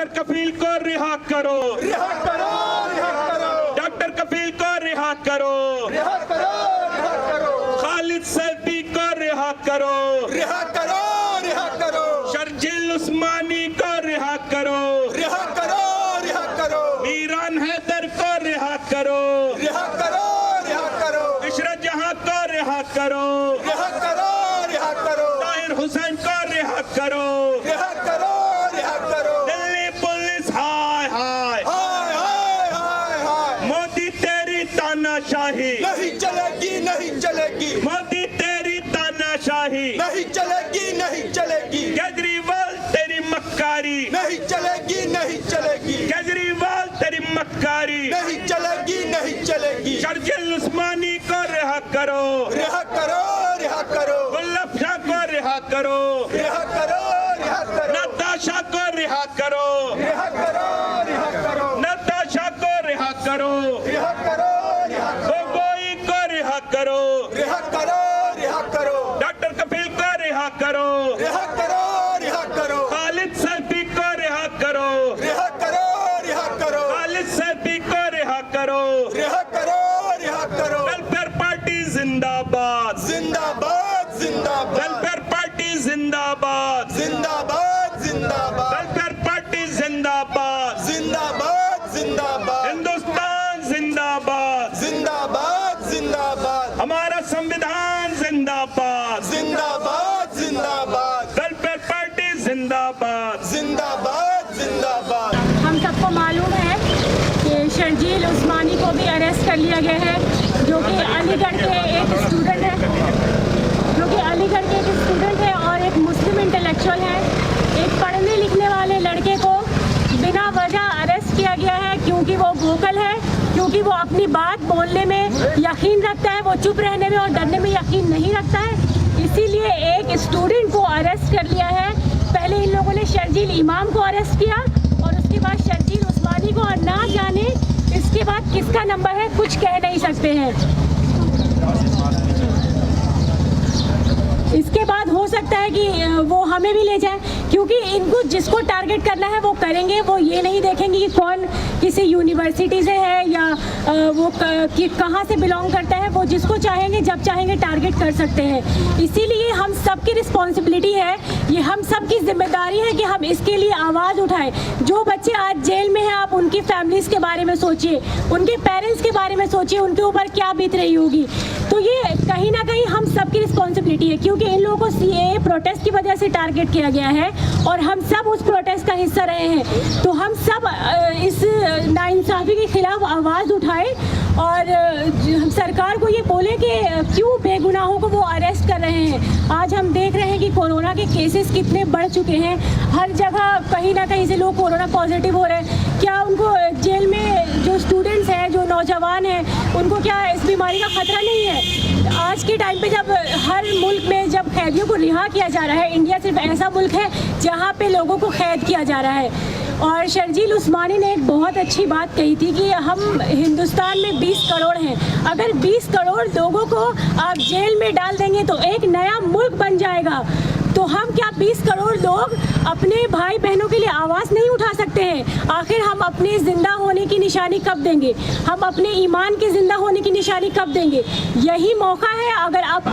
Doctor कफील को रिहा करो, रिहा करो, रिहा करो, डॉक्टर कफील को रिहा करो, रिहा करो, रिहा करो, खालिद सैफी को रिहा करो, रिहा करो, रिहा करो, शर्जील उस्मानी को रिहा करो, रिहा करो, रिहा करो, मीरान हैदर को रिहा करो, रिहा करो, रिहा करो, इशरत जहां को रिहा करो, रिहा करो, रिहा करो, ताहिर हुसैन को रिहा करो, रिहा करो, रिहा करो, दिल्ली पुलिस हाय हाय, हाय हाय हाय हाय, मोदी तेरी तानाशाही, नहीं चलेगी, नहीं चलेगी, मोदी तेरी तानाशाही, नहीं चलेगी, नहीं चलेगी, केजरीवाल तेरी मक्कारी, नहीं चलेगी, नहीं चलेगी, केजरीवाल तेरी मक्कारी, नहीं चलेगी, नहीं चलेगी, शर्जील उस्मानी को रिहा करो, रिहा करो, रिहा करो, गुल्लब शाह को रिहा करो, रिहा करो, रिहा करो, नताशा को रिहा करो, रिहा करो, रिहा करो, नताशा को रिहा करो, रिहा करो, रिहा करो, गोगोई को रिहा करो, रिहा करो, रिहा करो, डॉक्टर कफील को रिहा करो, रिहा करो, रिहा करो, खालिद सैफी को रिहा करो, रिहा करो, रिहा करो, खालिद सैफी को रिहा करो, रिहा करो, रिहा करो, वेलफेयर पार्टी जिंदाबाद, जिंदाबाद, जिंदाबाद, वेलफेयर पार्टी जिंदाबाद, जिंदाबाद, जिंदाबाद, वेलफेयर पार्टी जिंदाबाद, जिंदाबाद, जिंदाबाद, हिंदुस्तान जिंदाबाद, जिंदाबाद, जिंदाबाद, हमारा संविधान जिंदाबाद, जिंदाबाद, जिंदाबाद, वेलफेयर पार्टी जिंदाबाद, जिंदाबाद, जिंदाबाद। हम सबको मालूम है कि शर्जील उस्मानी को भी अरेस्ट कर लिया गया है, जो कि अलीगढ़ के एक स्टूडेंट है, और एक मुस्लिम इंटेलेक्चुअल है। एक पढ़ने लिखने वाले लड़के को बिना वजह अरेस्ट किया गया है, क्योंकि वो वोकल है, क्योंकि वो अपनी बात बोलने में यकीन रखता है, वो चुप रहने में और डरने में यकीन नहीं रखता है। इसीलिए एक स्टूडेंट को अरेस्ट कर लिया है। पहले इन लोगों ने शर्जील इमाम को अरेस्ट किया और उसके बाद शर्जील उस्मानी को, और ना जाने इसके बाद किसका नंबर है कुछ कह नहीं सकते हैं। इसके बाद हो सकता है कि वो हमें भी ले जाए, क्योंकि इनको जिसको टारगेट करना है वो करेंगे। वो ये नहीं देखेंगे कि कौन किसी यूनिवर्सिटी से है या वो कहाँ से बिलोंग करता है। वो जिसको चाहेंगे जब चाहेंगे टारगेट कर सकते हैं। इसीलिए हम सबकी रिस्पॉन्सिबिलिटी है, ये हम सब की जिम्मेदारी है कि हम इसके लिए आवाज़ उठाएं। जो बच्चे आज जेल में हैं, आप उनकी फैमिलीज़ के बारे में सोचिए, उनके पेरेंट्स के बारे में सोचिए, उनके ऊपर क्या बीत रही होगी। तो ये कहीं ना कहीं हम सबकी रिस्पॉन्सिबिलिटी है, क्योंकि इन लोगों को सीएए प्रोटेस्ट की वजह से टारगेट किया गया है और हम सब उस प्रोटेस्ट का हिस्सा रहे हैं। तो हम सब इस नाइंसाफ़ी के खिलाफ आवाज़ उठाएं और सरकार को ये बोले कि क्यों बेगुनाहों को वो अरेस्ट कर रहे हैं। आज हम देख रहे हैं कि कोरोना के केसेस कितने बढ़ चुके हैं। हर जगह कहीं ना कहीं से लोग कोरोना पॉजिटिव हो रहे हैं। क्या उनको जेल में जो स्टूडेंट्स हैं, जो नौजवान हैं, उनको क्या इस बीमारी का खतरा नहीं है? आज के टाइम पे जब हर मुल्क में जब कैदियों को रिहा किया जा रहा है, इंडिया सिर्फ ऐसा मुल्क है जहाँ पे लोगों को कैद किया जा रहा है। और शर्जील उस्मानी ने एक बहुत अच्छी बात कही थी कि हम हिंदुस्तान में 20 करोड़ हैं, अगर 20 करोड़ लोगों को आप जेल में डाल देंगे तो एक नया मुल्क बन जाएगा। तो हम क्या 20 करोड़ लोग अपने भाई बहनों के लिए आवाज़ नहीं उठा सकते हैं? आखिर हम अपने ज़िंदा होने की निशानी कब देंगे? हम अपने ईमान के ज़िंदा होने की निशानी कब देंगे? यही मौका है। अगर आप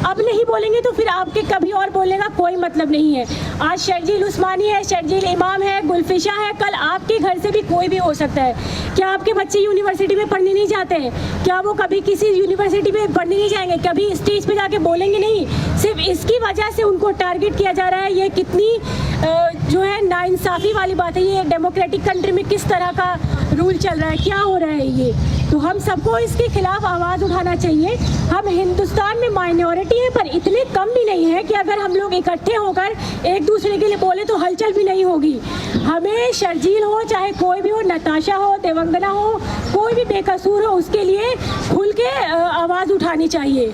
अब नहीं बोलेंगे तो फिर आपके कभी और बोलने का कोई मतलब नहीं है। आज शर्जील उस्मानी है, शर्जील इमाम है, गुलफिशा है, कल आपके घर से भी कोई भी हो सकता है। क्या आपके बच्चे यूनिवर्सिटी में पढ़ने नहीं जाते हैं? क्या वो कभी किसी यूनिवर्सिटी में पढ़ने नहीं जाएंगे? कभी स्टेज पे जाके बोलेंगे नहीं? सिर्फ इसकी वजह से उनको टारगेट किया जा रहा है। ये कितनी जो है नाइंसाफ़ी वाली बात है। ये डेमोक्रेटिक कंट्री में किस तरह का रूल चल रहा है, क्या हो रहा है ये? तो हम सबको इसके खिलाफ आवाज़ उठाना चाहिए। हम हिंदुस्तान में माइनॉरिटी हैं, पर इतने कम भी नहीं है कि अगर हम लोग इकट्ठे होकर एक दूसरे के लिए बोले तो हलचल भी नहीं होगी। हमें शर्जील हो, चाहे कोई भी हो, नताशा हो, देवंगना हो, कोई भी बेकसूर हो, उसके लिए खुल के आवाज़ उठानी चाहिए।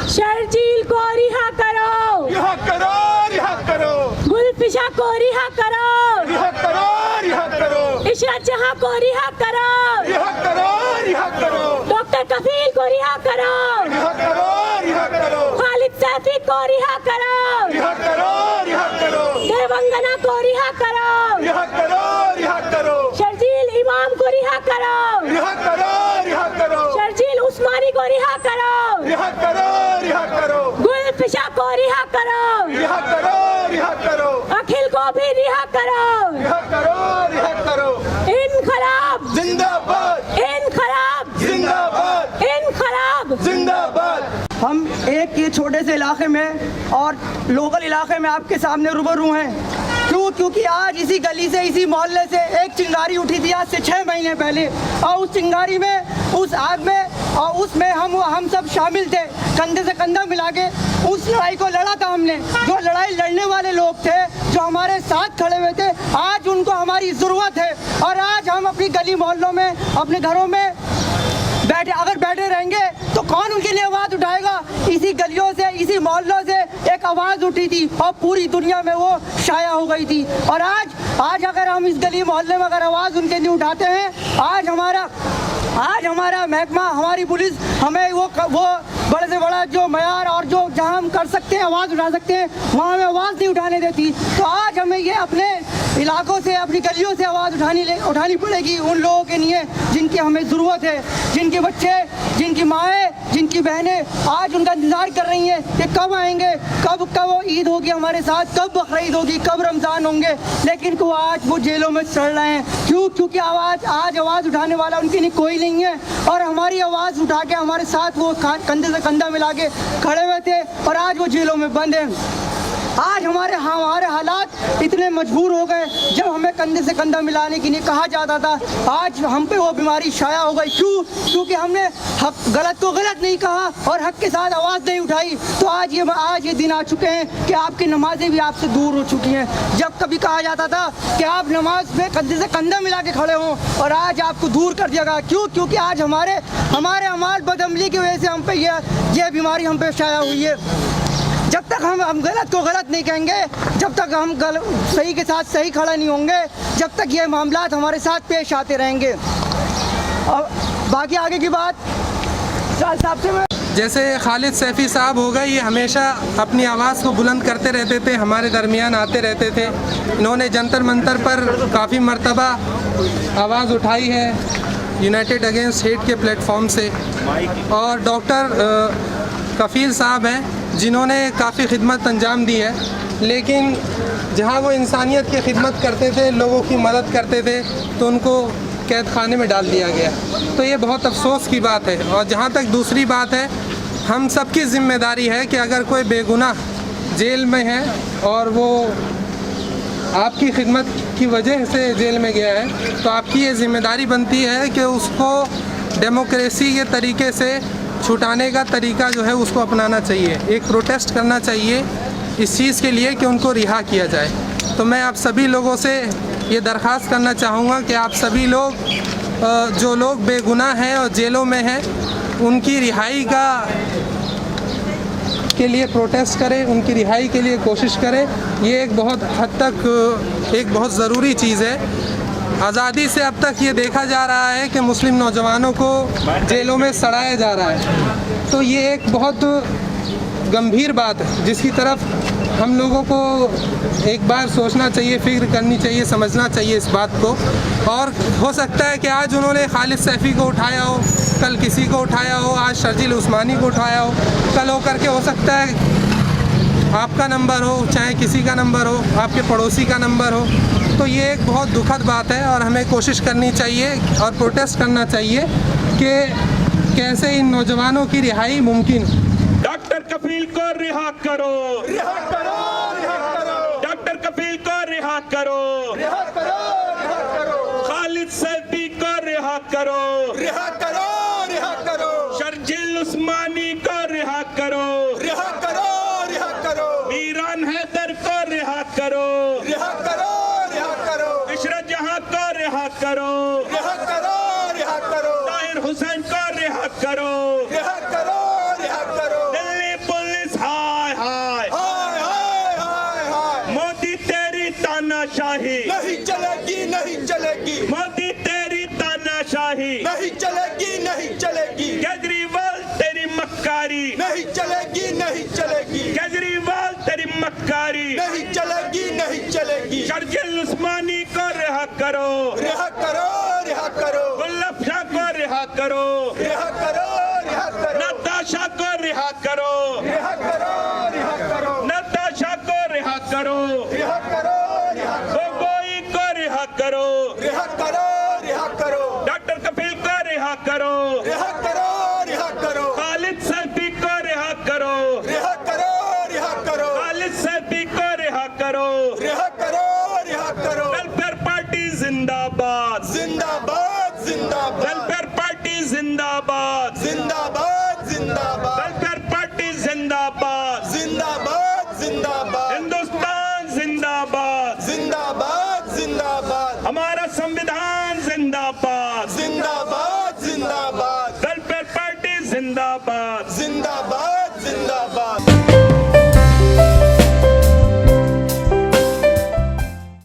शर्जील को रिहा करो, रिहा करो, रिहा करो, गुलफिशा को रिहा करो, रिहा करो, रिहा करो, इशरत जहां को रिहा करो, रिहा करो, रिहा करो, डॉक्टर कफील को रिहा करो, रिहा करो, रिहा करो, खालिद सैफी को रिहा करो, रिहा करो, रिहा करो, देवंगना को रिहा करो, रिहा करो, रिहा करो, शर्जील इमाम को रिहा करो, रिहा करो, रिहा करो, शर्जील उस्मानी को रिहा करो, रिहा करो, रिहा करो, गुलफिशा को रिहा करो, रिहा करो, रिहा करो, अखिल को भी रिहा करो। रिहा करो, रिहा करो। इनकलाब जिंदाबाद, इनकलाब जिंदाबाद, इनकलाब। जिंदाबाद। हम एक ये छोटे से इलाके में और लोकल इलाके में आपके सामने रूबरू हैं। क्योंकि आज इसी गली से, इसी मोहल्ले से एक चिंगारी उठी थी आज से 6 महीने पहले, और उस चिंगारी में, उस आग में और उसमें हम सब शामिल थे, कंधे से कंधा मिला के उस लड़ाई को लड़ा था हमने। जो लड़ाई लड़ने वाले लोग थे, जो हमारे साथ खड़े हुए थे, आज उनको हमारी ज़रूरत है। और आज हम अपनी गली मोहल्लों में, अपने घरों में अगर बैठे रहेंगे तो कौन उनके लिए आवाज़ उठाएगा। इसी गलियों से, इसी मोहल्लों से एक आवाज़ उठी थी और पूरी दुनिया में वो शाया हो गई थी। और आज अगर हम इस गली मोहल्ले में अगर आवाज़ उनके लिए उठाते हैं, आज हमारा महकमा, हमारी पुलिस हमें वो बड़े से बड़ा जो मयार और जो जहाँ हम कर सकते हैं, आवाज़ उठा सकते हैं, वहाँ हमें आवाज़ नहीं उठाने देती। तो आज हमें ये अपने इलाकों से, अपनी गलियों से आवाज़ उठानी पड़ेगी उन लोगों के लिए जिनकी हमें ज़रूरत है, जिनके बच्चे, जिनकी माएँ, जिनकी बहनें आज उनका इंतज़ार कर रही हैं कि कब आएंगे, कब वो ईद होगी हमारे साथ, कब बकरीद होगी, कब रमज़ान होंगे। लेकिन आज वो जेलों में सड़ रहे हैं। क्योंकि आज आवाज़ उठाने वाला उनके लिए कोई नहीं है। और हमारी आवाज़ उठा के हमारे साथ वो कंधे से कंधा मिला के खड़े हुए थे और आज वो जेलों में बंद हैं। आज हमारे हालात इतने मजबूर हो गए, जब हमें कंधे से कंधा मिलाने के लिए कहा जाता था, आज हम पे वो बीमारी शाया हो गई। क्योंकि हमने गलत को गलत नहीं कहा और हक के साथ आवाज़ नहीं उठाई। तो आज ये दिन आ चुके हैं कि आपकी नमाजें भी आपसे दूर हो चुकी हैं। जब कभी कहा जाता था कि आप नमाज में कंधे से कंधा मिला के खड़े हों, और आज आपको दूर कर दिया गया। क्योंकि आज हमारे अमाल बदअमली की वजह से हम पे ये बीमारी हम पे शाया हुई है। जब तक हम गलत को गलत नहीं कहेंगे, जब तक हम सही के साथ सही खड़ा नहीं होंगे, जब तक ये मामलात हमारे साथ पेश आते रहेंगे। और बाकी आगे की बात साहब से मैं, जैसे खालिद सैफ़ी साहब हो गए, ये हमेशा अपनी आवाज़ को बुलंद करते रहते थे, हमारे दरमियान आते रहते थे। इन्होंने जंतर मंतर पर काफ़ी मरतबा आवाज़ उठाई है यूनाइटेड अगेंस्ट हेट के प्लेटफॉर्म से। और डॉक्टर कफ़ील साहब हैं जिन्होंने काफ़ी खिदमत अंजाम दी है, लेकिन जहाँ वो इंसानियत की खिदमत करते थे, लोगों की मदद करते थे, तो उनको कैद खाने में डाल दिया गया। तो ये बहुत अफसोस की बात है। और जहाँ तक दूसरी बात है, हम सबकी ज़िम्मेदारी है कि अगर कोई बेगुनाह जेल में है और वो आपकी खिदमत की वजह से जेल में गया है, तो आपकी ये ज़िम्मेदारी बनती है कि उसको डेमोक्रेसी के तरीके से छुटाने का तरीका जो है उसको अपनाना चाहिए। एक प्रोटेस्ट करना चाहिए इस चीज़ के लिए कि उनको रिहा किया जाए। तो मैं आप सभी लोगों से ये दरख्वास्त करना चाहूँगा कि आप सभी लोग, जो लोग बेगुनाह हैं और जेलों में हैं, उनकी रिहाई के लिए प्रोटेस्ट करें, उनकी रिहाई के लिए कोशिश करें। ये एक बहुत हद तक एक बहुत ज़रूरी चीज़ है। आज़ादी से अब तक ये देखा जा रहा है कि मुस्लिम नौजवानों को जेलों में सड़ाया जा रहा है। तो ये एक बहुत गंभीर बात है जिसकी तरफ हम लोगों को एक बार सोचना चाहिए, फ़िक्र करनी चाहिए, समझना चाहिए इस बात को। और हो सकता है कि आज उन्होंने खालिद सैफ़ी को उठाया हो, कल किसी को उठाया हो, आज शर्जील उस्मानी को उठाया हो, कल हो करके हो सकता है आपका नंबर हो, चाहे किसी का नंबर हो, आपके पड़ोसी का नंबर हो। तो ये एक बहुत दुखद बात है और हमें कोशिश करनी चाहिए और प्रोटेस्ट करना चाहिए कि कैसे इन नौजवानों की रिहाई मुमकिन। डॉक्टर कफील को रिहा करो, रिहा करो, रिहा करो, डॉक्टर कफील को रिहा करो, रिहा करो, रिहा करो, खालिद सैफ़ी को रिहा करो, रिहा करो, रिहा करो, शर्जील उस्मानी को रिहा करो, रिहा करो, रिहा करो, मीरान हैदर को रिहा करो, रिहा करो, रिहा करो, इशरत जहां को रिहा करो, रिहा करो, रिहा करो, ताहिर हुसैन को रिहा करो, रिहा करो, रिहा करो, दिल्ली पुलिस हाय हाय, हाय हाय हाय हाय, मोदी तेरी तानाशाही, नहीं चलेगी, नहीं चलेगी, मोदी तेरी तानाशाही, नहीं चलेगी, नहीं चलेगी, केजरीवाल तेरी मक्कारी, नहीं चलेगी, नहीं चलेगी, केजरीवाल तेरी मक्कारी नहीं चलेगी नहीं चलेगी शर्जिल उस्मानी को रिहा करो रिहा करो रिहा करो गुल्लब शाह को रिहा करो रिहा करो रिहा करो नताशा को रिहा करो रिहा करो रिहा करो नताशा को रिहा करो रिहा करो रिहा गोगोई को रिहा करो रिहा करो रिहा करो डॉक्टर कपिल को रिहा करो रिहा करो रिहा करो खालिद सैफी को रिहा करो रिहा करो रिहा करो खालिद सैफी को रिहा करो रिहा करो रिहा करो वेलफेयर पार्टी जिंदाबाद जिंदाबाद जिंदाबाद वेलफेयर पार्टी जिंदाबाद जिंदाबाद जिंदाबाद वेलफेयर पार्टी जिंदाबाद जिंदाबाद जिंदाबाद हिंदुस्तान जिंदाबाद जिंदाबाद जिंदाबाद हमारा संविधान जिंदाबाद